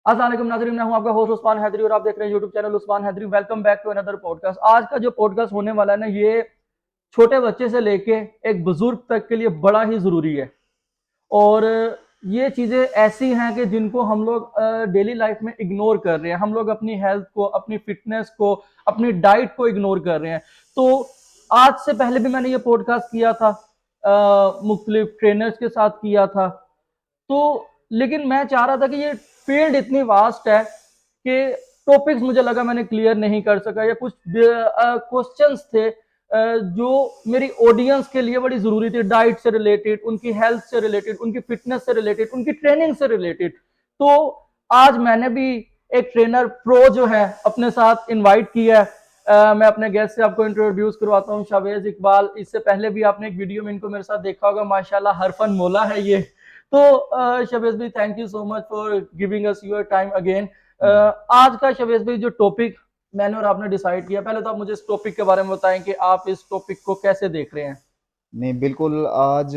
अस्सलाम वालेकुम नाज़रीन, मैं हूं आपका होस्ट उस्मान हैदरी और आप देख रहे हैं YouTube channel Usman Haidri. Welcome back to another podcast. आज का जो पॉडकास्ट होने वाला है ना, ये छोटे बच्चे से लेके एक बुजुर्ग तक के लिए बड़ा ही ज़रूरी है। और ये चीज़ें ऐसी हैं कि जिनको हम लोग डेली लाइफ में इग्नोर कर रहे हैं। हम लोग अपनी हेल्थ को, अपनी फिटनेस को, अपनी डाइट को इग्नोर कर रहे हैं। तो आज से पहले भी मैंने ये पॉडकास्ट किया था, मुख्तलिफ ट्रेनर्स के साथ किया था। तो लेकिन मैं चाह रहा था कि ये फील्ड इतनी वास्ट है कि टॉपिक्स मुझे लगा मैंने क्लियर नहीं कर सका, या कुछ क्वेश्चंस थे जो मेरी ऑडियंस के लिए बड़ी जरूरी थी, डाइट से रिलेटेड, उनकी हेल्थ से रिलेटेड, उनकी फिटनेस से रिलेटेड, उनकी ट्रेनिंग से रिलेटेड। तो आज मैंने भी एक ट्रेनर प्रो जो है अपने साथ इनवाइट किया है। मैं अपने गेस्ट से आपको इंट्रोड्यूस करवाता हूँ, शावेज इकबाल। इससे पहले भी आपने एक वीडियो में इनको मेरे साथ देखा होगा, माशाल्लाह हरफन मोला है ये। तो शबेज भाई, thank you so much for giving us your time again. जी। आज का शबेज भाई जो टॉपिक मैंने और आपने डिसाइड किया, पहले तो आप मुझे इस टॉपिक के बारे में बताएं कि आप इस टॉपिक को कैसे देख रहे हैं। नहीं, बिल्कुल। आज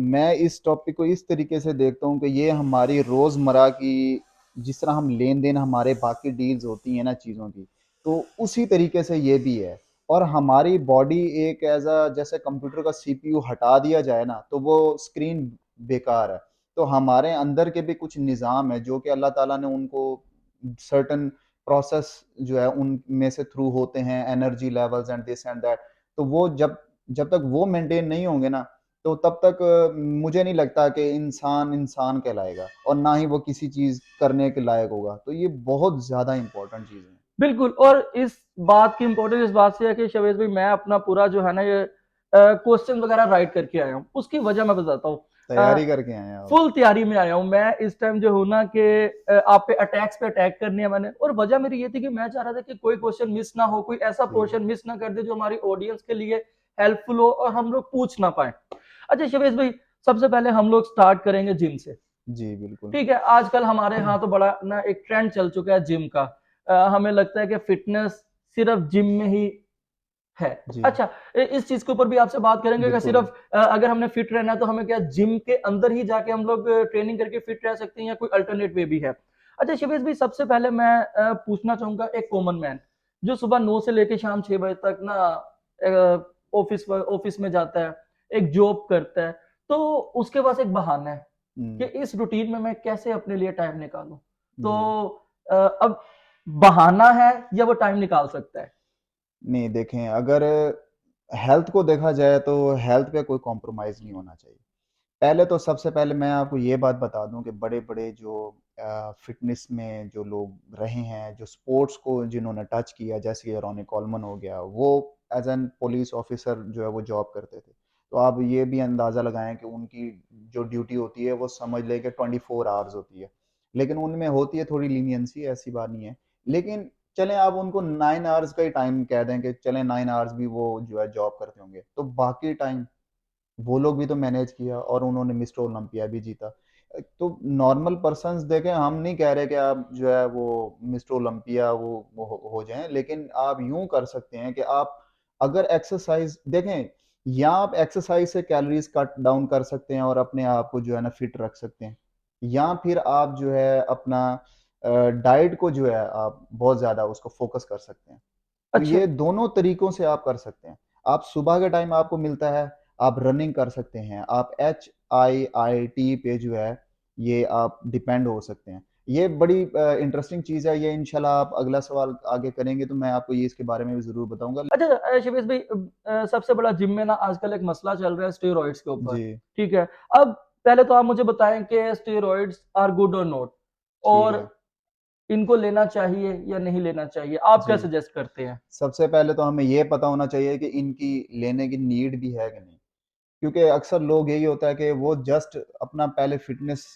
मैं इस टॉपिक को इस तरीके से देखता हूँ कि ये हमारी रोज़मर्रा की, जिस तरह हम लेन देन हमारे बाकी डील्स होती हैं ना चीज़ों की, तो उसी तरीके से ये भी है। और हमारी बॉडी एक एज अ, जैसे कंप्यूटर का सीपीयू हटा दिया जाए ना तो वो स्क्रीन बेकार है। तो हमारे अंदर के भी कुछ निज़ाम है जो कि अल्लाह ताला ने उनको सर्टन प्रोसेस जो है उनमें से थ्रू होते हैं, energy levels and this and that. तो वो जब जब तक वो मेंटेन नहीं होंगे ना, तो तब तक मुझे नहीं लगता कि इंसान इंसान कहलाएगा और ना ही वो किसी चीज़ करने के लायक होगा। तो ये बहुत ज़्यादा इम्पोर्टेंट चीज़ है। बिल्कुल। और इस बात की इंपॉर्टेंस इस बात से है कि शवेज भाई, मैं अपना पूरा जो है ना ये क्वेश्चन वगैरह राइट करके आया हूँ। उसकी वजह मैं बताता हूँ। तैयारी करके आए हैं आप। फुल तैयारी में आया हूँ मैं इस टाइम जो हूँ ना, कि आप पे अटैक करनी है मैंने। और वजह मेरी ये थी कि मैं चाह रहा था कि कोई क्वेश्चन मिस ना हो, कोई ऐसा जी, पोर्शन मिस ना कर दे जो हमारी ऑडियंस के लिए हेल्पफुल हो और हम लोग पूछ ना पाए। अच्छा शवेज भाई, सबसे पहले हम लोग स्टार्ट करेंगे जिम से। जी, बिल्कुल। ठीक है, आजकल हमारे यहाँ तो बड़ा ना एक ट्रेंड चल चुका है जिम का। हमें लगता है कि फिटनेस सिर्फ जिम में ही है। जी, अच्छा, इस चीज के ऊपर भी आपसे बात करेंगे कि बिल्कुल। सिर्फ अगर हमने फिट रहना है तो हमें क्या जिम के अंदर ही जाके हम लोग ट्रेनिंग करके फिट रह सकते हैं, या कोई अल्टरनेट वे भी है? अच्छा शिवेश भाई, सबसे पहले मैं पूछना चाहूंगा, एक कॉमन मैन जो सुबह 9 से लेके शाम 6 बजे तक ना ऑफिस ऑफिस में जाता है, एक जॉब करता है, तो उसके पास एक बहाना है कि हुँ, इस रूटीन में मैं कैसे अपने लिए टाइम निकालूं। तो जी। अब बहाना है या वो टाइम निकाल सकता है? नहीं, देखें, अगर हेल्थ को देखा जाए तो हेल्थ पे कोई कॉम्प्रोमाइज़ नहीं होना चाहिए। पहले तो सबसे पहले मैं आपको ये बात बता दूं कि बड़े-बड़े जो फिटनेस में जो लोग रहे हैं, जो स्पोर्ट्स को जिन्होंने टच किया, जैसे कि रॉनी कॉलमन हो गया, वो एज़ एन पुलिस ऑफिसर जो है वो जॉब करते थे। तो आप ये भी अंदाज़ा लगाएँ कि उनकी जो ड्यूटी होती है वो समझ लें कि 24 आवर्स होती है। लेकिन उनमें होती है थोड़ी लीनियंसी, ऐसी बात नहीं है। लेकिन चलें, आप उनको 9 आवर्स का ही टाइम कह दें कि चलें 9 आवर्स भी वो जो है जॉब करते होंगे। तो बाकी टाइम वो लोग भी तो मैनेज किया और उन्होंने मिस्टर ओलंपिया भी जीता। तो नॉर्मल पर्सन्स देखें, हम नहीं कह रहे कि आप जो है वो मिस्टर ओलंपिया वो हो जाएँ, लेकिन आप यूँ कर सकते हैं कि आप अगर एक्सरसाइज़ देखें, या आप एक्सरसाइज़ से कैलोरीज़ कट डाउन कर सकते हैं और अपने आप को जो है ना फिट रख सकते हैं। या फिर आप जो है अपना डाइट को जो है आप बहुत ज़्यादा उसको फ़ोकस कर सकते हैं। तो अच्छा। ये दोनों तरीकों से आप कर सकते हैं। आप सुबह के टाइम आपको मिलता है, आप रनिंग कर सकते हैं, आप HIIT पे जो है, ये आप डिपेंड हो सकते हैं। ये बड़ी इंटरेस्टिंग चीज़ है, ये इंशाल्लाह आप अगला सवाल आगे करेंगे तो मैं आपको ये इसके बारे में भी ज़रूर बताऊँगा। अच्छा शिवेश भाई, सबसे बड़ा जिम में ना आजकल एक मसला चल रहा है स्टेरॉइड्स के ऊपर। जी, ठीक है। अब पहले तो आप मुझे बताएं कि स्टेरॉइड्स आर गुड और नॉट, ठीक और है। इनको लेना चाहिए या नहीं लेना चाहिए, आप क्या जी, सजेस्ट करते हैं? सबसे पहले तो हमें ये पता होना चाहिए कि इनकी लेने की नीड भी है कि नहीं। क्योंकि अक्सर लोग यही होता है कि वो जस्ट अपना पहले फ़िटनेस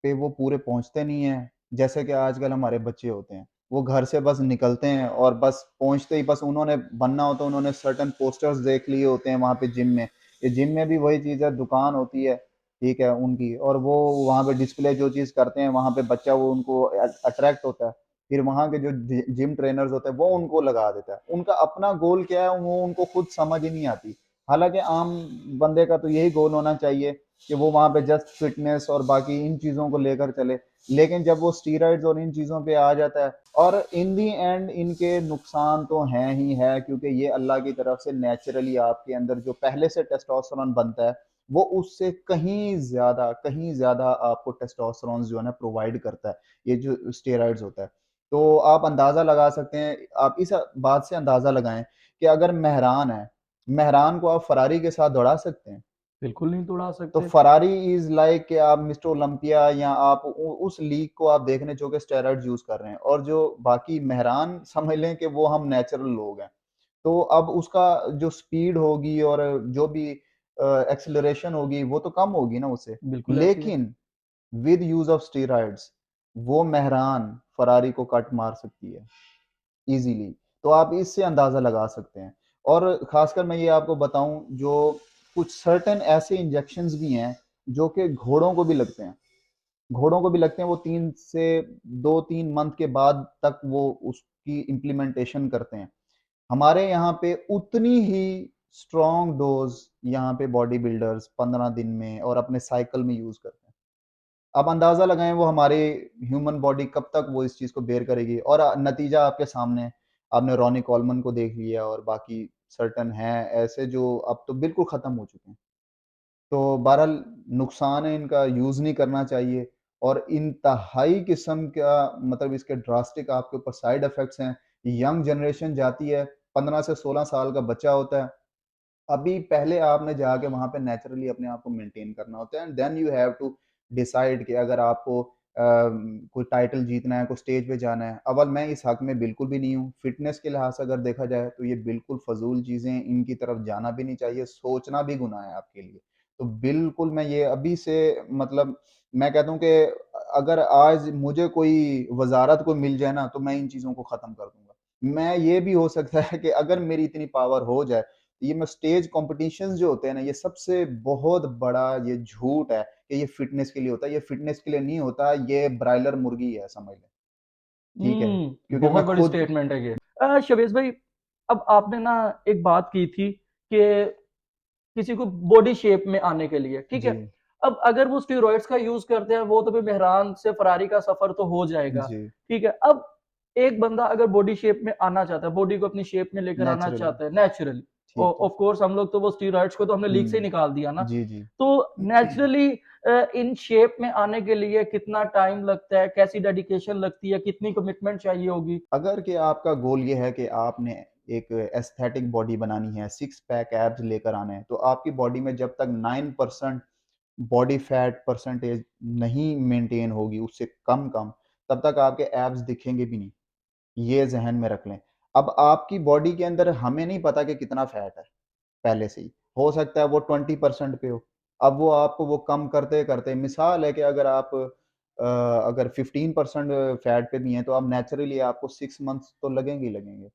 पे वो पूरे पहुँचते नहीं हैं। जैसे कि आजकल हमारे बच्चे होते हैं, वो घर से बस निकलते हैं और बस पहुँचते ही बस उन्होंने बनना होता है, उन्होंने सर्टेन पोस्टर्स देख लिए होते हैं वहाँ पे जिम में। ये जिम में भी वही चीज़ है, दुकान होती है, ठीक है, उनकी, और वो वहाँ पे डिस्प्ले जो चीज़ करते हैं, वहाँ पे बच्चा वो उनको अट्रैक्ट होता है। फिर वहाँ के जो जिम ट्रेनर्स होते हैं, वो उनको लगा देता है। उनका अपना गोल क्या है, वो उनको खुद समझ ही नहीं आती। हालाँकि आम बंदे का तो यही गोल होना चाहिए कि वो वहाँ पे जस्ट फिटनेस और बाकी इन चीज़ों को लेकर चले, लेकिन जब वो स्टीरॉइड्स और इन चीज़ों पे आ जाता है, और इन दी एंड इनके नुकसान तो हैं ही है, क्योंकि ये अल्लाह की तरफ से नेचुरली आपके अंदर जो पहले से टेस्टोस्टेरोन बनता है, वो उससे कहीं ज़्यादा आपको टेस्टोस्टेरोन जो है ना प्रोवाइड करता है, ये जो स्टेरॉइड्स होता है। तो आप अंदाज़ा लगा सकते हैं, आप इस बात से अंदाज़ा लगाएं कि अगर मेहरान है, मेहरान को आप फरारी के साथ दौड़ा सकते हैं। बिल्कुल नहीं तोड़ा तो सकते। फरारी इज लाइक कि आप मिस्टर ओलंपिया, या आप उस लीग को आप देख रहे हैं जो कि स्टेरॉइड यूज कर रहे हैं, और जो बाकी मेहरान समझ लें कि वो हम नेचुरल लोग हैं। तो अब उसका जो स्पीड होगी और जो भी एक्सेलरेशन होगी वो तो कम होगी ना उससे। बिल्कुल ऐसी है। लेकिन विद यूज ऑफ स्टेरॉइड्स वो मेहरान फरारी को कट मार सकती है इजीली। तो आप इससे अंदाजा लगा सकते हैं। और खासकर मैं ये आपको बताऊं, जो कुछ सर्टेन ऐसे इंजेक्शंस भी हैं जो कि घोड़ों को भी लगते हैं, घोड़ों को भी लगते हैं। वो 2-3 मंथ के बाद तक वो उसकी इम्प्लीमेंटेशन करते हैं। हमारे यहाँ पे उतनी ही स्ट्रॉन्ग डोज यहाँ पे बॉडी बिल्डर्स 15 दिन में और अपने साइकिल में यूज करते हैं। आप अंदाजा लगाएं वो हमारे ह्यूमन बॉडी कब तक वो इस चीज को बेयर करेगी, और नतीजा आपके सामने है। आपने रॉनी कॉलमन को देख लिया, और बाकी सर्टन हैं ऐसे जो अब तो बिल्कुल खत्म हो चुके हैं। तो बहरहाल नुकसान है इनका, यूज नहीं करना चाहिए। और इंतहाई किस्म का मतलब इसके ड्रास्टिक आपके ऊपर साइड इफेक्ट्स हैं। यंग जनरेशन जाती है, 15 से 16 साल का बच्चा होता है, अभी पहले आपने जाके वहां पे नेचुरली अपने आप को मेंटेन करना होता है, and then you have to decide कि अगर आपको कोई टाइटल जीतना है, कोई स्टेज पे जाना है। अव्वल मैं इस हक में बिल्कुल भी नहीं हूँ। फिटनेस के लिहाज से अगर देखा जाए तो ये बिल्कुल फजूल चीजें, इनकी तरफ जाना भी नहीं चाहिए, सोचना भी गुनाह है आपके लिए। तो बिल्कुल मैं ये अभी से मतलब मैं कहता हूँ कि अगर आज मुझे कोई वजारत को मिल जाए ना, तो मैं इन चीजों को खत्म कर दूंगा। मैं ये भी हो सकता है कि अगर मेरी इतनी पावर हो जाए, ये मैं स्टेज कॉम्पिटिशन्स जो होते हैं ना, ये सबसे बहुत बड़ा ये झूठ है कि ये फिटनेस के लिए होता है। ये फिटनेस के लिए नहीं होता, ये ब्रायलर मुर्गी है समझ लें। ठीक है, क्योंकि बहुत मैं बड़ी खुद स्टेटमेंट है ये। शबीज भाई, अब आपने ना एक बात की थी कि किसी को बॉडी शेप में आने के लिए, ठीक है। जी अब अगर वो स्टेरॉइड्स का यूज करते हैं, वो तो फिर मेहरान से फरारी का सफर तो हो जाएगा, जी ठीक है। अब एक बंदा अगर बॉडी शेप में आना चाहता है, बॉडी को अपनी शेप में लेकर आना नेचुरली, चाहता है नेचुरली, ठीक ठीक। ऑफ कोर्स हम लोग तो वो स्टेरॉइड्स को तो हमने लीग से ही निकाल दिया ना। जी जी। तो नेचुरली इन शेप में आने के लिए कितना टाइम लगता है, कैसी डेडिकेशन लगती है, कितनी कमिटमेंट चाहिए होगी? अगर कि आपका गोल ये है कि आपने एक एस्थेटिक बॉडी बनानी है, सिक्स पैक एब्स लेकर आने हैं, तो आपकी बॉडी में जब तक 9% बॉडी फैट परसेंटेज नहीं मेंटेन होगी, उससे कम कम, तब तक आपके एब्स दिखेंगे भी नहीं। ये ज़हन में रख लें। अब आपकी बॉडी के अंदर हमें नहीं पता कि कितना फैट है पहले से ही। हो सकता है वो 20% पे हो। अब वो आपको वो कम करते-करते, मिसाल है कि अगर आप अगर 15% फैट पे भी हैं, तो आप नेचुरली आपको 6 मंथ्स तो लगेंगे ही लगेंगे।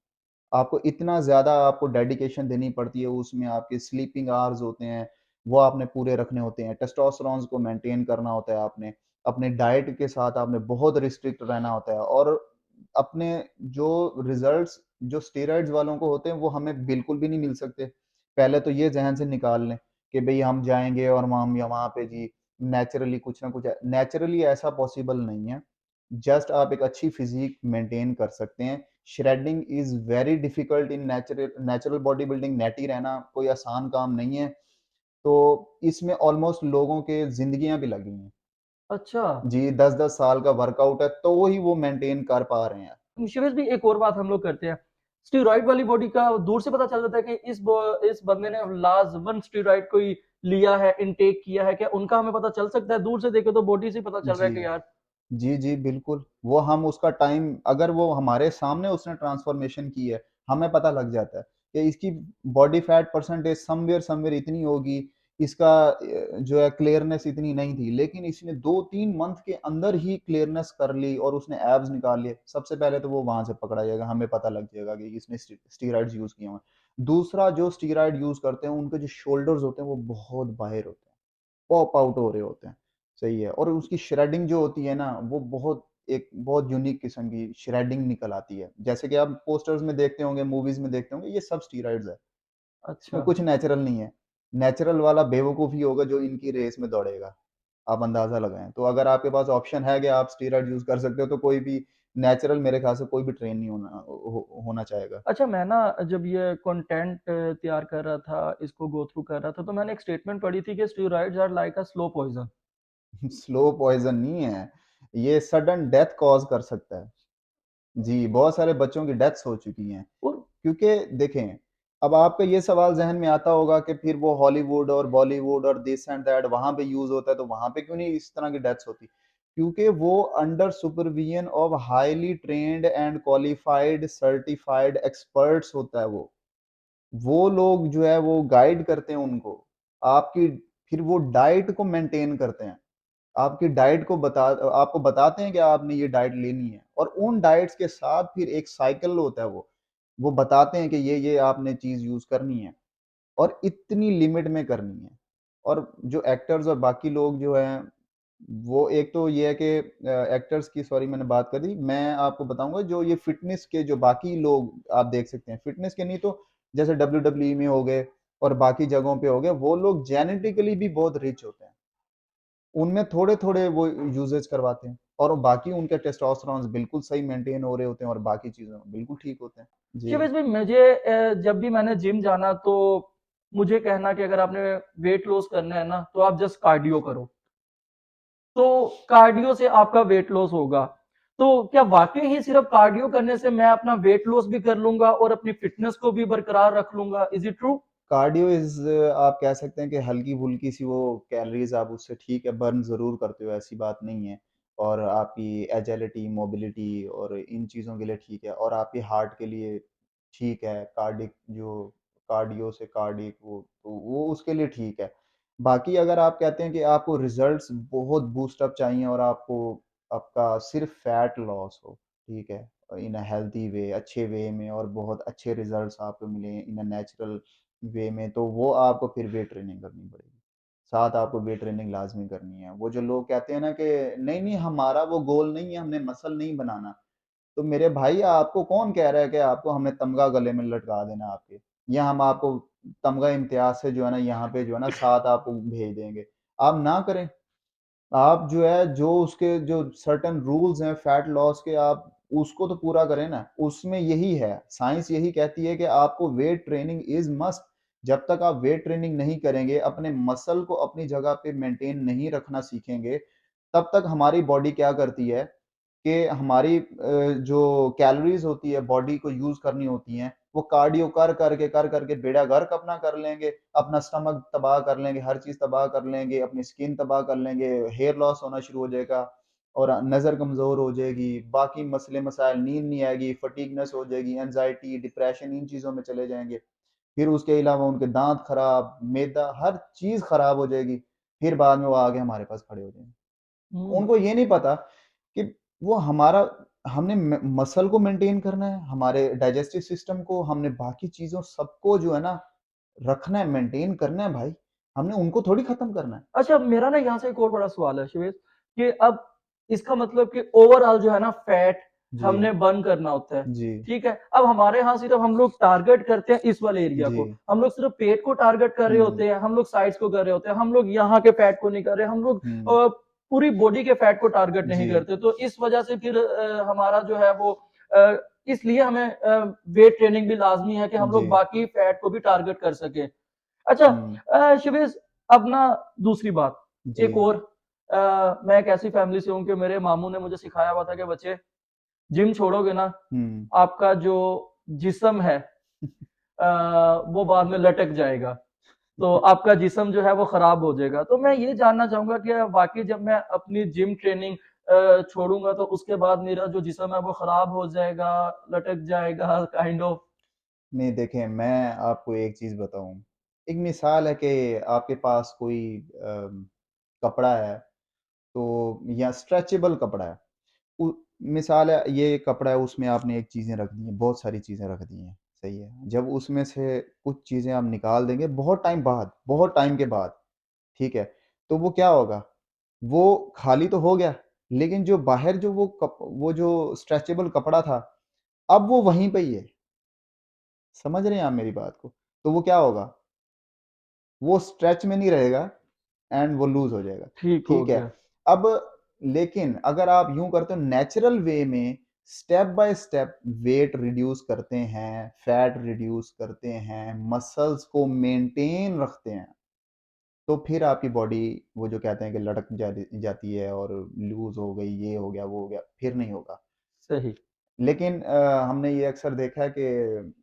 आपको इतना ज़्यादा आपको डेडिकेशन देनी पड़ती है, उसमें आपके स्लीपिंग आवर्स होते हैं, वो आपने पूरे रखने होते हैं, टेस्टोस्टेरोन्स को मेंटेन करना होता है आपने, अपने डाइट के साथ आपने बहुत रिस्ट्रिक्ट रहना होता है, और अपने जो रिजल्ट्स जो स्टेरॉइड्स वालों को होते हैं वो हमें बिल्कुल भी नहीं मिल सकते। पहले तो ये ज़हन से निकाल लें कि भई हम जाएँगे और हम या वहाँ पे जी नेचुरली कुछ ना कुछ नेचुरली ऐसा पॉसिबल नहीं है। जस्ट आप एक अच्छी फिज़ीक मेंटेन कर सकते हैं। Shredding is very difficult in natural body building. Natty रहना कोई आसान काम नहीं है। तो इसमें ऑलमोस्ट लोगों के ज़िंदगियाँ भी लगी हैं। अच्छा। जी, 10-10 साल का वर्कआउट है, तो ही वो मेंटेन कर पा रहे हैं। शिवेश भी एक और बात हम लोग करते हैं, स्टीरॉइड वाली बॉडी का दूर से पता चल जाता है कि इस बंदे ने लाजमन स्टीरॉइड कोई लिया है, इनटेक किया है क्या, उनका हमें पता चल सकता है? दूर से देखे तो बॉडी से पता चल रहा है जी। कि यार। जी, जी, बिल्कुल। वो हम उसका टाइम अगर वो हमारे सामने उसने ट्रांसफ़ॉर्मेशन की है, हमें पता लग जाता है कि इसकी body fat percentage somewhere somewhere इतनी होगी, इसका जो है क्लियरनेस इतनी नहीं थी, लेकिन इसने 2-3 मंथ के अंदर ही क्लियरनेस कर ली और उसने एब्स निकाल लिए। सबसे पहले तो वो वहाँ से पकड़ा जाएगा, हमें पता लग जाएगा कि इसने स्टेरॉइड्स यूज़ किए हुए हैं। दूसरा, जो स्टेरॉइड यूज़ करते हैं, उनके जो शोल्डर्स होते हैं, वो बहुत बाहिर होते हैं, पॉप आउट हो रहे होते हैं। सही है, और उसकी श्रेडिंग जो होती है ना, वो बहुत यूनिक किस्म की श्रेडिंग निकल आती है। जैसे कि आप पोस्टर्स में देखते होंगे, मूवीज़ में देखते होंगे, ये सब स्टेरॉइड्स है। अच्छा। इसमें कुछ नेचुरल नहीं है। नेचुरल वाला बेवकूफ़ ही होगा जो इनकी रेस में दौड़ेगा। आप अंदाज़ा लगाएँ। तो अगर आपके पास ऑप्शन है कि आप स्टेरॉइड यूज़ कर सकते हो तो कोई भी नेचुरल मेरे ख़्याल से कोई भी ट्रेन नहीं होना चाहेगा। अच्छा, मैं ना जब ये कंटेंट तैयार कर रहा था, इसको गो थ्रू कर रहा था, तो मैंने एक स्टेटमेंट पढ़ी थी कि steroids are like a slow poison. Slow poison नहीं है, ये सडन डेथ कॉज़ कर सकता है। जी, बहुत सारे बच्चों की डेथ्स हो चुकी हैं। और क्योंकि देखें, अब आपका ये सवाल ज़हन में आता होगा कि फिर वो हॉलीवुड और बॉलीवुड और दिस एंड दैट वहाँ पे यूज़ होता है, तो वहाँ पे क्यों नहीं इस तरह की डेथ्स होती? क्योंकि वो under supervision of highly trained and qualified certified experts होता है वो। वो लोग जो है वो गाइड करते हैं उनको। आपकी फिर वो डाइट को मेंटेन करते हैं। आपकी डाइट को आपको बताते हैं कि आपने ये डाइट लेनी है और उन डाइट्स के साथ फिर एक साइकिल होता है वो बताते हैं कि ये आपने चीज़ यूज़ करनी है और इतनी लिमिट में करनी है। और जो एक्टर्स और बाकी लोग जो हैं, वो एक तो ये है कि एक्टर्स की सॉरी मैंने बात कर दी। मैं आपको बताऊँगा जो ये फ़िटनेस के जो बाकी लोग आप देख सकते हैं, फ़िटनेस के नहीं तो जैसे डब्ल्यूडब्ल्यूई में हो गए और बाकी जगहों पे हो गए, वो लोग जेनेटिकली भी बहुत रिच होते हैं। उनमें थोड़े-थोड़े वो यूसेज करवाते हैं और बाकी उनके टेस्टोस्टेरोन्स बिल्कुल सही मेंटेन हो रहे होते हैं और बाकी चीज़ें बिल्कुल ठीक होते हैं। जी। शिवेश भाई, मुझे जब भी मैंने जिम जाना तो मुझे कहना कि अगर आपने वेट लॉस करना है ना, तो आप जस्ट कार्डियो करो। तो कार्डियो से आपका वेट लॉस होगा। तो क्या वाक़ई ही सिर्फ़ कार्डियो करने से मैं अपना वेट लॉस भी कर लूँगा और अपनी फ़िटनेस को भी बरकरार रख लूँगा? Is it true? कार्डियो आप कह सकते हैं कि हल्की-फुल्की सी वो कैलोरीज़ आप उससे ठीक है बर्न ज़रूर करते हो, ऐसी बात नहीं है। और आपकी एजिलिटी, मोबिलिटी और इन चीज़ों के लिए ठीक है और आपके हार्ट के लिए ठीक है, कार्डियो से कार्डिक वो उसके लिए ठीक है। बाकी अगर आप कहते हैं कि आपको रिज़ल्ट्स बहुत बूस्ट अप चाहिए और आपको आपका सिर्फ़ फैट लॉस हो, ठीक है? इन अ हेल्थी वे, अच्छे वे में और बहुत अच्छे रिज़ल्ट्स आपको मिलें इन अ नेचुरल वे में, तो वो आपको फिर वेट ट्रेनिंग करनी पड़ेगी। साथ आपको वेट ट्रेनिंग लाज़मी करनी है। वो जो लोग कहते हैं ना कि नहीं, हमारा वो गोल नहीं है, हमने मसल नहीं बनाना। तो मेरे भाई आपको कौन कह रहा है कि आपको हमें तमगा गले में लटका देना है आपके, या हम आपको तमगा इम्तियाज़ से जो है ना यहाँ पे जो है ना साथ आपको भेज देंगे। आप ना करें। आप जो है जो उसके जो सर्टेन रूल्स हैं फैट लॉस के आप उसको तो पूरा करें ना। उसमें यही है, साइंस यही कहती है कि आपको वेट ट्रेनिंग इज़ मस्ट। जब तक आप वेट ट्रेनिंग नहीं करेंगे, अपने मसल को अपनी जगह पे मेंटेन नहीं रखना सीखेंगे, तब तक हमारी बॉडी क्या करती है कि हमारी जो कैलोरीज़ होती है बॉडी को यूज़ करनी होती हैं, वो कार्डियो कर करके बेड़ा गर्क अपना कर लेंगे, अपना स्टमक तबाह कर लेंगे, हर चीज़ तबाह कर लेंगे, अपनी स्किन तबाह कर लेंगे, हेयर लॉस होना शुरू हो जाएगा और नज़र कमज़ोर हो जाएगी, बाकी मसले-मसाइल, नींद नहीं आएगी, फटीगनेस हो जाएगी, एंग्ज़ायटी, डिप्रेशन इन चीज़ों में चले जाएँगे। फिर उसके अलावा उनके दाँत खराब, मैदा, हर चीज़ खराब हो जाएगी, फिर बाद में वो आके हमारे पास खड़े हो जाएँगे। हुँ। उनको ये नहीं पता कि वो हमारा हमने मसल को मेंटेन करना है, हमारे डाइजेस्टिव सिस्टम को, हमने बाकी चीज़ों सबको जो है ना रखना है, मेंटेन करना है भाई। हमने उनको थोड़ी खत्म करना है। अच्छा, मेरा ना यहाँ से एक और बड़ा सवाल है शिवेश, कि अब इसका मतलब कि ओवरऑल जो है ना फैट जी, हमने बर्न करना होता है, जी, ठीक है? अब हमारे यहाँ सिर्फ़ हम लोग टारगेट करते हैं इस वाले एरिया जी। को, हम लोग सिर्फ़ पेट को टारगेट कर रहे हुँ, होते हैं, हम लोग साइड्स को कर रहे होते हैं, हम लोग यहाँ के फैट को नहीं कर रहे, हम लोग हुँ। पूरी बॉडी के फैट को टारगेट नहीं जी, करते। तो इस वजह से फिर हमारा जो है वो अ, इसलिए हमें वेट ट्रेनिंग भी लाज़मी है कि हम जी। लोग बाकी फैट को भी टारगेट कर सकें। अच्छा, हुँ, शिवेश, अब ना दूसरी बात, जी। एक और, मैं एक ऐसी फैमिली से हूँ कि मेरे मामू ने मुझे सिखाया हुआ था कि बच्चे, जिम छोड़ोगे ना, हुँ। आपका जो जिस्म है वो बाद में लटक जाएगा। तो आपका जिस्म जो है वो खराब हो जाएगा। तो मैं ये जानना चाहूँगा कि वाक़ई जब मैं अपनी जिम ट्रेनिंग छोड़ूँगा तो उसके बाद मेरा जो जिस्म है वो खराब हो जाएगा, लटक जाएगा काइंड ऑफ? नहीं देखें, मैं आपको एक चीज़ बताऊँ। एक मिसाल है कि आपके पास कोई कपड़ा है तो या स्ट्रेचेबल कपड़ा है। उ मिसाल है ये कपड़ा है उसमें आपने एक चीज़ें रख दी हैं, बहुत सारी चीज़ें रख दी हैं, सही है। जब उसमें से कुछ चीज़ें आप निकाल देंगे बहुत टाइम के बाद, ठीक है? तो वो क्या होगा? वो खाली तो हो गया, लेकिन जो बाहर जो वो जो स्ट्रेचेबल कपड़ा था, अब वो वहीं पे ही है। समझ रहे हैं आप मेरी बात को? तो वो क्या होगा? वो स्ट्रेच में नहीं रहेगा एंड वो लूज हो जाएगा। ठीक हो ठीक है। गया। अब लेकिन अगर आप यूं करते हो नेचुरल वे में, step by step weight reduce करते हैं, फैट रिड्यूस करते हैं, मसल्स को मेंटेन रखते हैं, तो फिर आपकी बॉडी वो जो कहते हैं कि लटक जाती है और लूज हो गई, ये हो गया, वो हो गया, फिर नहीं होगा। सही। लेकिन हमने ये अक्सर देखा है कि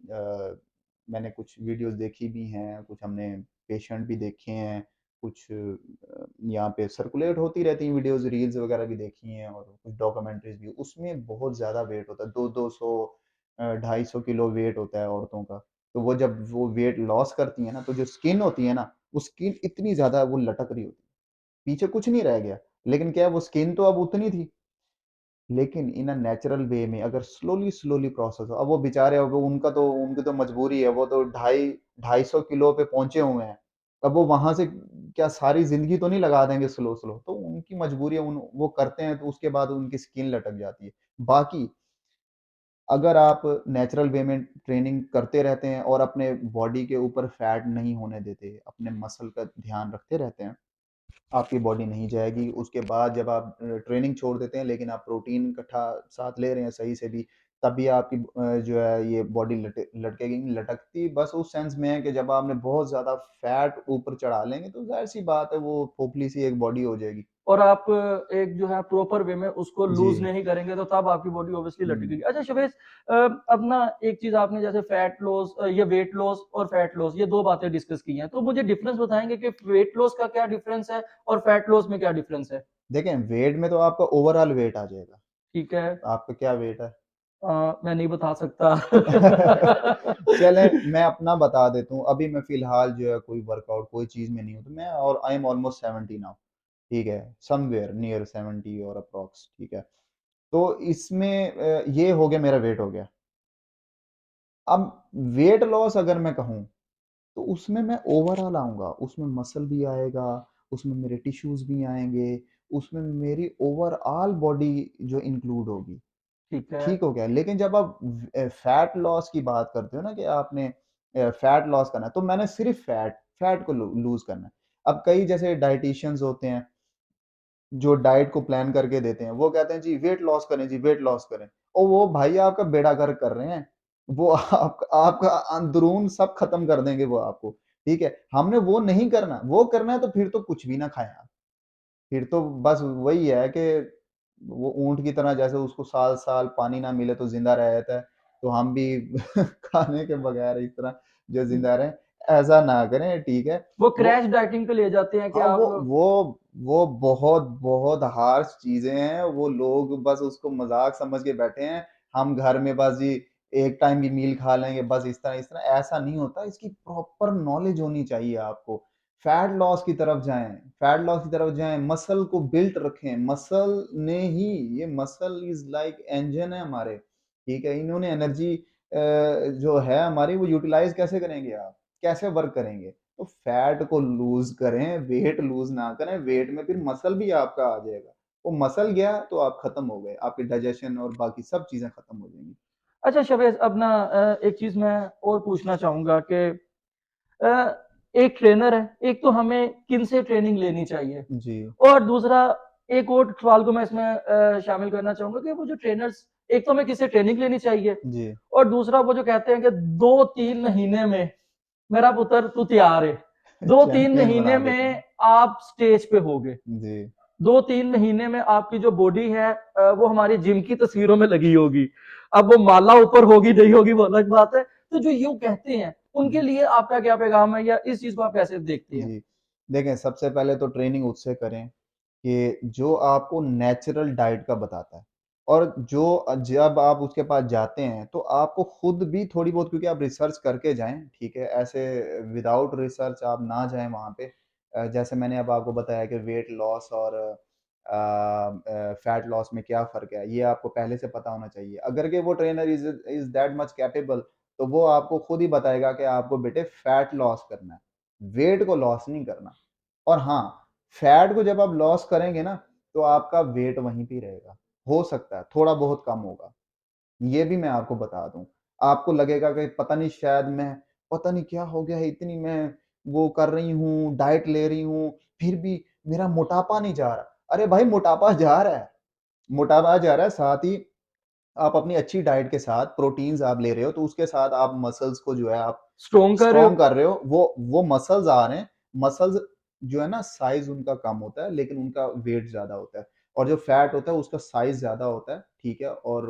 मैंने कुछ वीडियोस देखी भी हैं, कुछ हमने पेशेंट भी देखे हैं, कुछ यहाँ पे सर्कुलेट होती रहती हैं वीडियोस, रील्स वगैरह भी देखी हैं और कुछ डॉक्यूमेंट्रीज भी। उसमें बहुत ज़्यादा वेट होता है, 2-200 250 किलो वेट होता है औरतों का। तो वो जब वो वेट लॉस करती हैं ना, तो जो स्किन होती है ना, वो स्किन इतनी ज़्यादा वो लटक रही होती है, पीछे कुछ नहीं रह गया। लेकिन क्या है, वो स्किन तो अब उतनी थी, लेकिन इन अ नेचुरल वे में अगर स्लोली स्लोली प्रोसेस हो, अब वो बेचारे, अब उनकी तो मजबूरी है, वो तो 250 किलो पे पहुंचे हुए हैं। अब वो वहां से क्या सारी जिंदगी तो नहीं लगा देंगे स्लो स्लो, तो उनकी मजबूरी है, वो करते हैं, तो उसके बाद उनकी स्किन लटक जाती है। बाकी अगर आप नेचुरल वे में ट्रेनिंग करते रहते हैं और अपने बॉडी के ऊपर फैट नहीं होने देते, अपने मसल का ध्यान रखते रहते हैं, आपकी बॉडी नहीं जाएगी। उसके बाद जब आप ट्रेनिंग छोड़ देते हैं, लेकिन आप प्रोटीन इकट्ठा साथ ले रहे हैं सही से भी, तभी आपकी जो है ये बॉडी लटकेगी नहीं, लटकती बस उस सेंस में है कि जब आपने बहुत ज़्यादा फैट ऊपर चढ़ा लेंगे, तो ज़ाहिर-सी बात है वो खोखली सी एक बॉडी हो जाएगी। और आप एक जो है प्रॉपर वे में उसको जी। लूज नहीं करेंगे तो तब आपकी बॉडी ऑब्वियसली हुँ। लटकेगी। अच्छा शबेश, अब ना एक चीज आपने जैसे फैट लॉस, ये वेट लॉस और फैट लॉस, ये दो बातें डिस्कस की हैं, तो मुझे डिफरेंस बताएंगे कि वेट लॉस का क्या डिफरेंस है और फैट लॉस में क्या डिफरेंस है? देखें, वेट में तो आपका ओवरऑल वेट आ जाएगा। ठीक है। आपका क्या वेट है? मैं नहीं बता सकता। चलें, मैं अपना बता देता हूँ। अभी मैं फ़िलहाल जो है कोई वर्कआउट, कोई चीज़ में नहीं हूँ, तो मैं और आई एम ऑलमोस्ट 70 नाउ। ठीक है? समव्हेयर नियर 70 और अप्रॉक्स, ठीक है? तो इसमें ये हो गया, मेरा वेट हो गया। अब वेट लॉस अगर मैं कहूँ, तो उसमें मैं ओवरऑल आऊँगा, उसमें मसल भी आएगा, उसमें मेरे टिश्यूज़ भी आएँगे, उसमें मेरी ओवरऑल बॉडी जो इंक्लूड होगी। ठीक है। ठीक हो गया। लेकिन जब आप फैट लॉस की बात करते हो ना कि आपने फैट लॉस करना है, तो मैंने सिर्फ़ फैट को लूज़ करना है। अब कई जैसे डायटीशियंस होते हैं, जो डाइट को प्लान करके देते हैं, वो कहते हैं जी वेट लॉस करें, जी वेट लॉस करें, और वो भाई आपका बेड़ा गर्क कर रहे हैं। वो आपका अंदरून सब खत्म कर देंगे वो आपको, ठीक है? हमने वो नहीं करना, वो करना है तो फिर तो कुछ भी ना खाएँ आप। फिर तो बस वही है कि वो ऊँट की तरह, जैसे उसको साल-साल पानी ना मिले तो ज़िंदा रह जाता है, तो हम भी खाने के बगैर इस तरह जो ज़िंदा रहें, ऐसा ना करें, ठीक है? वो वो क्रैश डाइटिंग पे ले जाते हैं कि हाँ, आप। वो बहुत बहुत हार्श चीज़ें हैं, वो लोग बस उसको मज़ाक समझ के बैठे हैं। हम घर में बस जी एक टाइम की मील खा लेंगे, बस इस तरह ऐसा नहीं होता। इसकी प्रॉपर नॉलेज होनी चाहिए आपको। फैट लॉस की तरफ जाएँ, मसल को बिल्ट रखें, मसल ने ही, ये मसल इज़ लाइक इंजन है हमारे, ठीक है? इन्होंने एनर्जी जो है हमारी, वो यूटिलाइज़ कैसे करेंगे आप? कैसे वर्क करेंगे? तो फैट को लूज़ करें, वेट लूज़ ना करें, वेट में फिर मसल भी आपका आ जाएगा। वो मसल गया तो आप खत्म हो गए, आपके डाइजेशन और बाकी सब चीज़ें खत्म हो जाएँगी। अच्छा शबेश, अब ना एक चीज मैं और पूछना चाहूंगा कि अ, एक ट्रेनर है, एक तो हमें किन से ट्रेनिंग लेनी चाहिए, जी, और दूसरा एक और सवाल को मैं इसमें शामिल करना चाहूंगा कि वो जो ट्रेनर्स, एक तो हमें किससे ट्रेनिंग लेनी चाहिए, जी। और दूसरा वो जो कहते हैं कि 2-3 महीने में मेरा पुत्र तू तैयार है, 2-3 चैंपियन महीने बना देते में हैं। आप स्टेज पे होगे, जी, 2-3 महीने में आपकी जो बॉडी है वो हमारी जिम की तस्वीरों में लगी होगी। अब वो माला ऊपर होगी नहीं होगी वो अलग बात है। तो जो यूं कहते हैं उनके हुँ, लिए आपका क्या पैगाम है, या इस चीज को आप कैसे देखते हैं? जी। देखें, सबसे पहले तो ट्रेनिंग उससे करें कि जो आपको नेचुरल डाइट का बताता है, और जब आप उसके पास जाते हैं, तो आपको खुद भी थोड़ी बहुत, क्योंकि आप रिसर्च करके जाएँ, ठीक है? ऐसे विदाउट रिसर्च आप ना जाएँ वहाँ पे। जैसे मैंने अब आपको बताया कि वेट लॉस और फैट लॉस में क्या फ़र्क है, ये आपको पहले से पता होना चाहिए। अगर के वो trainer is that much capable, तो वो आपको खुद ही बताएगा कि आपको बेटे फैट लॉस करना है, वेट को लॉस नहीं करना। और हाँ, फैट को जब आप लॉस करेंगे ना, तो आपका वेट वहीं पे ही रहेगा। हो सकता है थोड़ा बहुत कम होगा, ये भी मैं आपको बता दूँ। आपको लगेगा कि पता नहीं, शायद मैं, पता नहीं क्या हो गया है, इतनी मैं वो कर रही हूँ, डाइट ले रही हूँ, फिर भी मेरा मोटापा नहीं जा रहा। अरे भाई मोटापा जा रहा है, मोटापा जा रहा है, साथ ही आप अपनी अच्छी डाइट के साथ प्रोटीन्स आप ले रहे हो, तो उसके साथ आप मसल्स को जो है आप स्ट्रोंग कर रहे हो। स्ट्रॉन्ग कर रहे हो, वो मसल्स आ रहे हैं। मसल्स जो है ना साइज़ उनका कम होता है, लेकिन उनका वेट ज़्यादा होता है और जो फैट होता है उसका साइज़ ज़्यादा होता है, ठीक है? और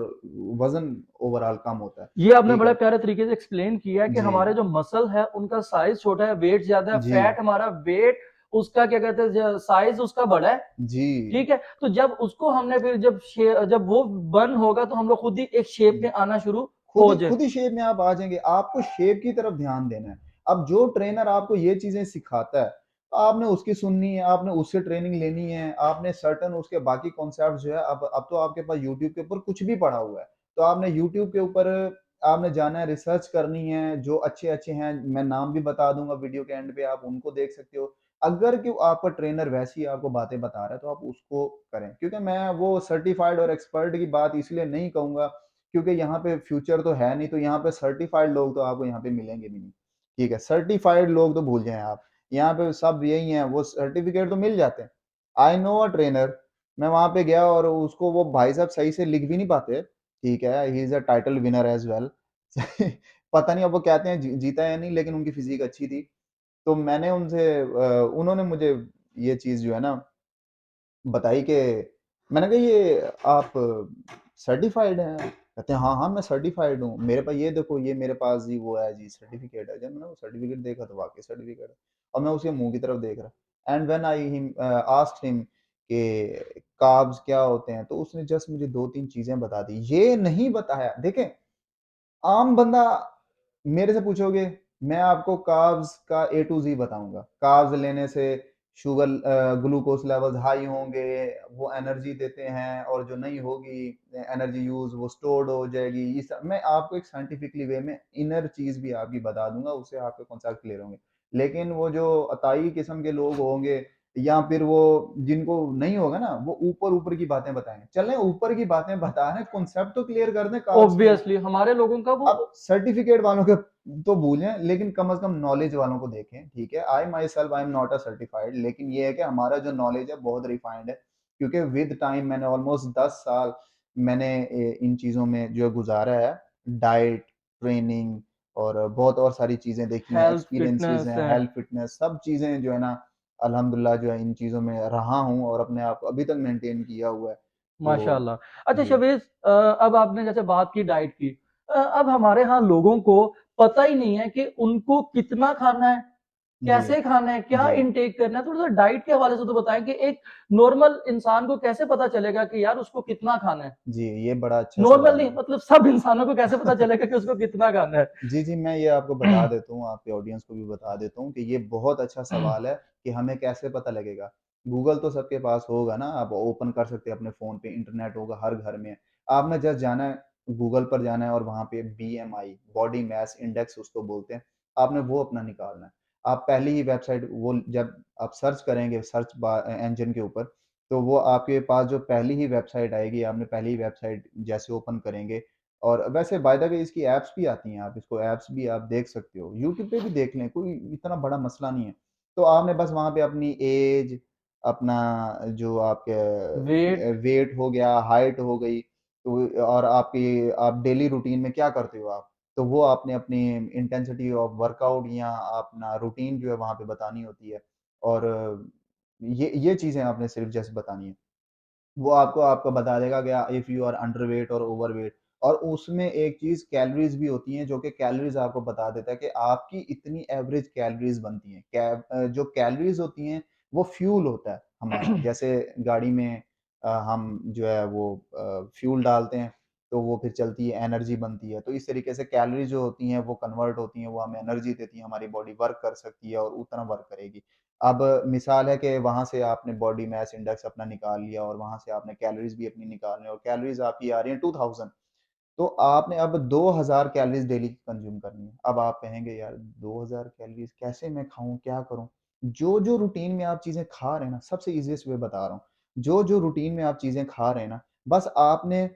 वज़न ओवरऑल कम होता है, ये आपने ठीक बड़े है? प्यारे तरीके से एक्सप्लेन किया है कि जी, हमारे जो मसल है उनका साइज छोटा है, वेट ज्यादा है, जी, फैट हमारा वेट उसका क्या कहते हैं साइज उसका बड़ा है। जी। ठीक है, तो जब उसको हमने फिर जब वो बर्न होगा तो हम लोग खुद ही एक शेप में आना शुरू हो जाए। खुद ही शेप में आप आ जाएँगे, आपको शेप की तरफ ध्यान देना है। अब जो ट्रेनर आपको ये चीज़ें सिखाता है, तो आपने उसकी सुननी है, आपने उससे ट्रेनिंग लेनी है, आपने सर्टेन उसके बाकी कॉन्सेप्ट जो है अब तो आपके पास यूट्यूब के ऊपर कुछ भी पड़ा हुआ है। तो आपने यूट्यूब के ऊपर आपने जाना है, रिसर्च करनी है, जो अच्छे-अच्छे हैं, मैं नाम भी बता दूँगा वीडियो के एंड पे, आप उनको देख सकते हो। अगर क्यों आपका ट्रेनर वैसी आपको बातें बता रहा है, तो आप उसको करें। क्योंकि मैं वो सर्टिफ़ाइड और एक्सपर्ट की बात इसलिए नहीं कहूँगा क्योंकि यहाँ पे फ्यूचर तो है नहीं, तो यहाँ पे सर्टिफ़ाइड लोग तो आपको यहाँ पे मिलेंगे भी नहीं, ठीक है? सर्टिफ़ाइड लोग तो भूल जाएँ आप, यहाँ पे सब यही हैं, वो सर्टिफ़िकेट तो मिल जाते हैं। आई नो अ ट्रेनर, मैं वहाँ पे गया और उसको वो भाई साहब सही से लिख भी नहीं पाते, ठीक है? He is a title winner as well पता नहीं अब वो कहते हैं जीता या नहीं, लेकिन उनकी फ़िज़ीक अच्छी थी। तो मैंने उनसे उन्होंने मुझे ये चीज़ जो है ना बताई कि मैंने कहा ये आप सर्टिफ़ाइड हैं? कहते हैं हाँ, हाँ, मैं सर्टिफ़ाइड हूँ। मेरे पास ये देखो ये मेरे पास जी वो है जी सर्टिफ़िकेट है। जब मैंने वो सर्टिफ़िकेट देखा तो वाक़ई सर्टिफ़िकेट है और मैं उसके मुँह की तरफ देख रहा। एंड व्हेन आस्क्ड हिम कि कार्ब्स क्या होते हैं? तो उसने जस्ट मुझे 2-3 चीज़ें बता दी। ये नहीं बताया देखें आम बंदा मेरे से पूछोगे, मैं आपको कार्ब्स का ए टू ज़ी बताऊँगा। कार्ब्स लेने से ग्लूकोज़ लेवल्स हाई होंगे, वो एनर्जी देते हैं और जो नहीं होगी एनर्जी यूज़ वो स्टोर्ड हो जाएगी। ये सब मैं आपको एक साइंटिफिकली वे में इनर चीज़ भी आपकी बता दूँगा, उससे आपके कॉन्सेप्ट क्लियर होंगे। लेकिन वो जो अताई किस्म के लोग होंगे या फिर वो जिनको नहीं होगा ना, वो ऊपर-ऊपर की बातें बताएँगे। चलें ऊपर की बातें बता रहे हैं, कॉन्सेप्ट तो क्लियर कर दें कार्ब्स क्या हैं। ऑब्वियसली हमारे लोगों का वो अब सर्टिफिकेट वालों के तो भूलें, लेकिन कम से कम नॉलेज वालों को देखें, ठीक है? I myself I am not a certified लेकिन ये है कि हमारा जो नॉलेज है बहुत रिफाइंड है, क्योंकि विद टाइम मैंने ऑलमोस्ट 10 साल मैंने इन चीज़ों में जो है गुज़ारा है, डाइट, ट्रेनिंग और बहुत और सारी चीज़ें देखी हैं, हेल्थ एक्सपीरियंसेस फिटनेस हैं, है। हेल्थ, फिटनेस सब चीज़ें जो है ना, अल्हम्दुलिल्लाह जो है इन चीज़ों में रहा हूँ और अपने आप को अभी तक मेंटेन किया हुआ है। तो माशाल्लाह। अच्छा जी, शबीज़, अब आपने जैसे बात की डाइट की। अब हमारे यहाँ लोगों को पता ही नहीं है कि उनको कितना खाना है, जी, कैसे खाना है, क्या जी। इनटेक करना है? थोड़ा-सा डाइट के हवाले से तो बताएँ कि एक नॉर्मल इंसान को कैसे पता चलेगा कि यार उसको कितना खाना है? जी, ये बड़ा अच्छा नॉर्मल सवाल नहीं है। मतलब सब इंसानों को कैसे पता चलेगा कि उसको कितना खाना है? जी, जी, मैं ये आपको बता देता हूँ, आपके ऑडियंस को भी बता देता हूँ कि ये बहुत अच्छा सवाल है कि हमें कैसे पता लगेगा। गूगल तो सबके पास होगा ना, आप ओपन कर सकते हैं अपने फ़ोन पे, इंटरनेट होगा, हर घर में है। आपने जस्ट जाना है, गूगल पर जाना है और वहाँ पे बीएमआई, बॉडी मास इंडेक्स उसको बोलते हैं, आपने वो अपना निकालना है। आप पहली ही वेबसाइट वो जब आप सर्च करेंगे इंजन के ऊपर, तो वो आपके पास जो पहली ही वेबसाइट आएगी, आपने पहली ही वेबसाइट जैसे ओपन करेंगे और वैसे बाय द वे इसकी ऐप्स भी आती हैं, आप इसको ऐप्स भी आप देख सकते हो। यूट्यूब पे भी देख लें, कोई इतना बड़ा मसला नहीं है। तो आपने बस वहाँ पे अपनी ऐज, अपना जो आपके वेट। वेट हो गया, हाइट हो गई, तो और आपकी आप डेली रूटीन में क्या करते हो आप? तो वो आपने अपनी इंटेंसिटी ऑफ वर्कआउट या अपना रूटीन जो है वहाँ पे बतानी होती है। और ये चीज़ें आपने सिर्फ़ जस्ट बतानी है। वो आपको आपको बता देगा कि इफ यू आर अंडरवेट और ओवरवेट और उसमें एक चीज़ कैलोरीज़ भी होती हैं जो कि कैलोरीज़ आपको बता देता है कि आपकी इतनी एवरेज कैलोरीज़ बनती हैं। जो कैलोरीज़ होती हैं वो फ्यूल होता है हमारा। जैसे गाड़ी में हम जो है वो फ्यूल डालते हैं तो वो फिर चलती है, एनर्जी बनती है। तो इस तरीके से कैलोरीज़ जो होती हैं वो कन्वर्ट होती हैं, वो हमें एनर्जी देती हैं, हमारी बॉडी वर्क कर सकती है और उतना वर्क करेगी। अब मिसाल है कि वहाँ से आपने बॉडी मास इंडेक्स अपना निकाल लिया और वहाँ से आपने कैलोरीज़ भी अपनी निकालनी है और कैलोरीज़ आपकी आ रही हैं 2000 तो आपने अब 2000 कैलोरीज़ डेली कंज़्यूम करनी है। अब आप कहेंगे यार 2000 कैलोरीज़ कैसे मैं खाऊँ, क्या करूँ? जो-जो रूटीन में आप चीज़ें खा रहे हैं ना, सबसे ईज़ीएस्ट वे बता रहा हूँ। जो-जो रूटीन में आप चीज़ें खा रहे हैं ना, बस आपने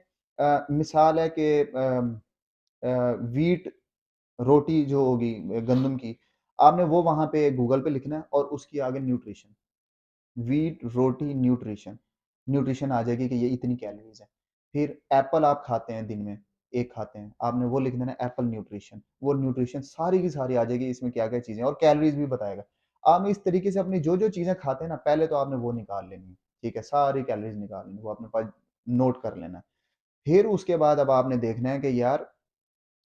मिसाल है कि व्हीट रोटी जो होगी गंदम की, आपने वो वहाँ पे गूगल पे लिखना है और उसकी आगे न्यूट्रिशन, व्हीट, रोटी, न्यूट्रिशन, न्यूट्रिशन आ जाएगी कि ये इतनी कैलोरीज़ है। फिर एप्पल आप खाते हैं दिन में, 1 खाते हैं, आपने वो लिख देना है एप्पल न्यूट्रिशन, वो न्यूट्रिशन सारी की सारी आ जाएगी, इसमें क्या-क्या चीज़ें हैं और कैलोरीज़ भी बताएगा। आपने इस तरीके से अपनी जो-जो चीज़ें खाते हैं ना, पहले तो आपने वो निकाल लेनी है, ठीक है? सारी कैलोरीज़ निकाल लेनी है, वो अपने पास नोट कर लेना है। फिर उसके बाद अब आपने देखना है कि यार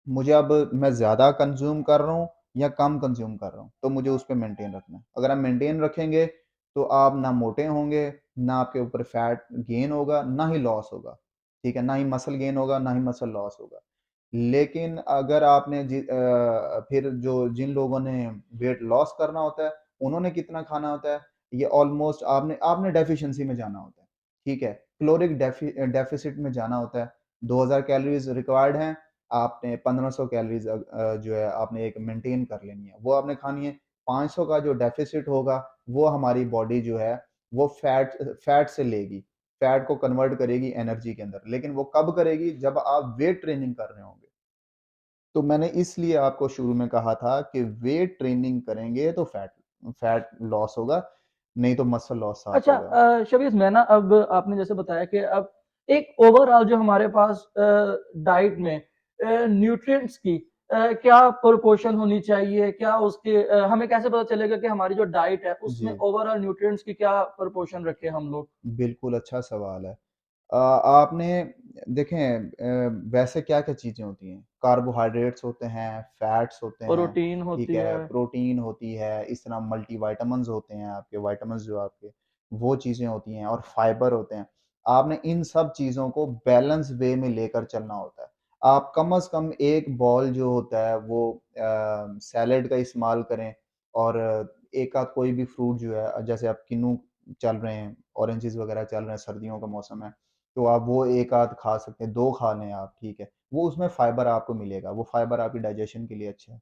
मुझे अब मैं ज़्यादा कंज़्यूम कर रहा हूँ या कम कंज़्यूम कर रहा हूँ, तो मुझे उस पे मेंटेन रखना है। अगर आप मेंटेन रखेंगे, तो आप ना मोटे होंगे, ना आपके ऊपर फैट गेन होगा, ना ही लॉस होगा, ठीक है? ना ही मसल गेन होगा, ना ही मसल लॉस होगा। लेकिन अगर आपने फिर जो जिन लोगों ने वेट लॉस करना होता है, उन्होंने कितना खाना होता है, ये ऑलमोस्ट आपने आपने डेफ़िशिएंसी में जाना होता है, ठीक है? कैलोरिक डेफ़िसिट में जाना होता है, 2000 कैलोरीज़ रिक्वायर्ड हैं, आपने 1500 कैलोरीज़ जो है आपने एक मेंटेन कर लेनी है, वो आपने खानी है। 500 का जो डेफ़िसिट होगा, वो हमारी बॉडी जो है, वो फैट से लेगी, फैट को कन्वर्ट करेगी एनर्जी के अंदर, लेकिन वो कब करेगी? जब आप वेट ट्रेनिंग कर रहे होंगे। तो मैंने इसलिए आपको शुरू में कहा था कि वेट ट्रेनिंग करेंगे तो फैट फैट लॉस होगा, नहीं तो मसल लॉस साथ अच्छा होगा। शबीज़ मैं ना अब आपने जैसे बताया कि अब एक ओवरऑल जो हमारे पास डाइट में न्यूट्रिएंट्स की क्या प्रोपोर्शन होनी चाहिए? क्या उसके हमें कैसे पता चलेगा कि हमारी जो डाइट है उसमें जी, ओवरऑल न्यूट्रिएंट्स की क्या प्रोपोर्शन रखें हम लोग? बिल्कुल अच्छा सवाल है। आपने देखें वैसे क्या-क्या चीज़ें होती हैं? कार्बोहाइड्रेट्स होते हैं, फैट्स होते हैं, प्रोटीन ठीक होती है? है। प्रोटीन होती है, इस तरह मल्टीविटामिन्स होते हैं आपके, विटामिन्स जो आपके, वो चीज़ें होती हैं और फाइबर होते हैं। आपने इन सब चीज़ों को बैलेंस वे में लेकर चलना होता है। आप कम से कम 1 बॉल जो होता है वो सैलेड का इस्तेमाल करें और एक आध कोई भी फ्रूट जो है जैसे आप किन्नू चल रहे हैं, ऑरेंजेस वगैरह चल रहे हैं, सर्दियों का मौसम है, तो आप वो 1 आध खा सकते हैं, 2 खा लें आप, ठीक है। वो उसमें फाइबर आपको मिलेगा, वो फाइबर आपकी डाइजेशन के लिए अच्छा है,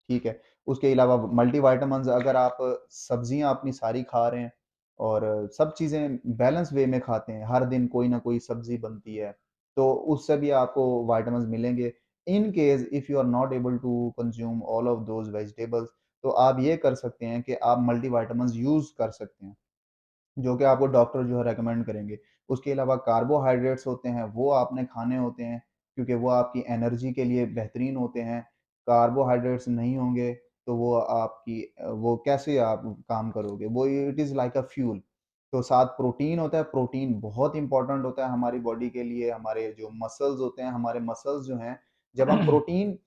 ठीक है। उसके अलावा मल्टीविटामिन्स अगर आप सब्जियाँ अपनी सारी खा रहे हैं और सब चीज़ें बैलेंस वे में खाते हैं, हर दिन कोई ना कोई सब्ज़ी बनती है, तो उससे भी आपको विटामिन्स मिलेंगे। In case if you are not able to consume all of those vegetables तो आप ये कर सकते हैं कि आप मल्टीविटामिन्स यूज़ कर सकते हैं। जो कि आपको डॉक्टर जो है रेकमेंड करेंगे। उसके अलावा कार्बोहाइड्रेट्स होते हैं, वो आपने खाने होते हैं, क्योंकि वो आपकी एनर्जी के लिए बेहतरीन होते हैं। कार्बोहाइड्रेट्स नहीं होंगे, तो वो आपकी वो कैसे आप काम करोगे? वो it is like a fuel. तो साथ प्रोटीन होता है, प्रोटीन बहुत इम्पोर्टेंट होता है हमारी बॉडी के लिए, हमारे जो मसल्स होते हैं, हमारे मसल्स जो हैं, जब हम प्रोटीन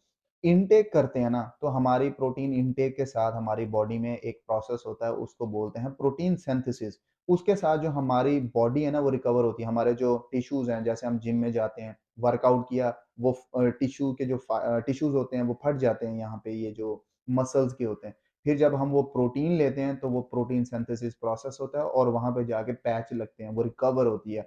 इनटेक करते हैं ना, तो हमारी प्रोटीन इनटेक के साथ हमारी बॉडी में एक प्रोसेस होता है, उसको बोलते हैं प्रोटीन सिंथेसिस। उसके साथ जो हमारी बॉडी है ना वो रिकवर होती है। हमारे जो टिश्यूज़ हैं, जैसे हम जिम में जाते हैं, वर्कआउट किया, वो टिश्यू के जो टिश्यूज़ होते हैं वो फट जाते हैं यहाँ पे ये जो मसल्स के होते हैं। फिर जब हम वो प्रोटीन लेते हैं तो वो प्रोटीन सिंथेसिस प्रोसेस होता है और वहाँ पे जाके पैच लगते हैं, वो रिकवर होती है।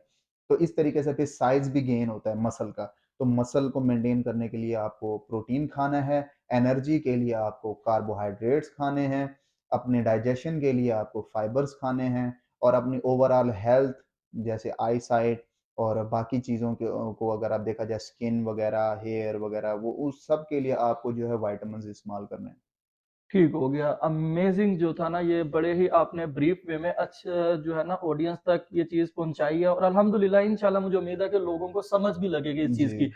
तो इस तरीके से फिर साइज़ भी गेन होता है मसल का। तो मसल को मेंटेन करने के लिए आपको प्रोटीन खाना है, एनर्जी के लिए आपको कार्बोहाइड्रेट्स खाने हैं, अपने डाइजेशन के लिए आपको फाइबर्स खाने हैं और अपनी ओवरऑल हेल्थ जैसे आई साइट और बाकी चीज़ों को अगर आप देखा जाए स्किन वगैरह, हेयर वगैरह वो उस सब के लिए आपको जो है विटामिन्स इस्तेमाल करने हैं। ठीक हो गया। अमेज़िंग जो था ना ये बड़े ही आपने ब्रीफ वे में अच्छा जो है ना ऑडियंस तक ये चीज़ पहुँचाई है और अल्हम्दुलिल्लाह इंशाल्लाह मुझे उम्मीद है कि लोगों को समझ भी लगेगी इस चीज़ जी। की।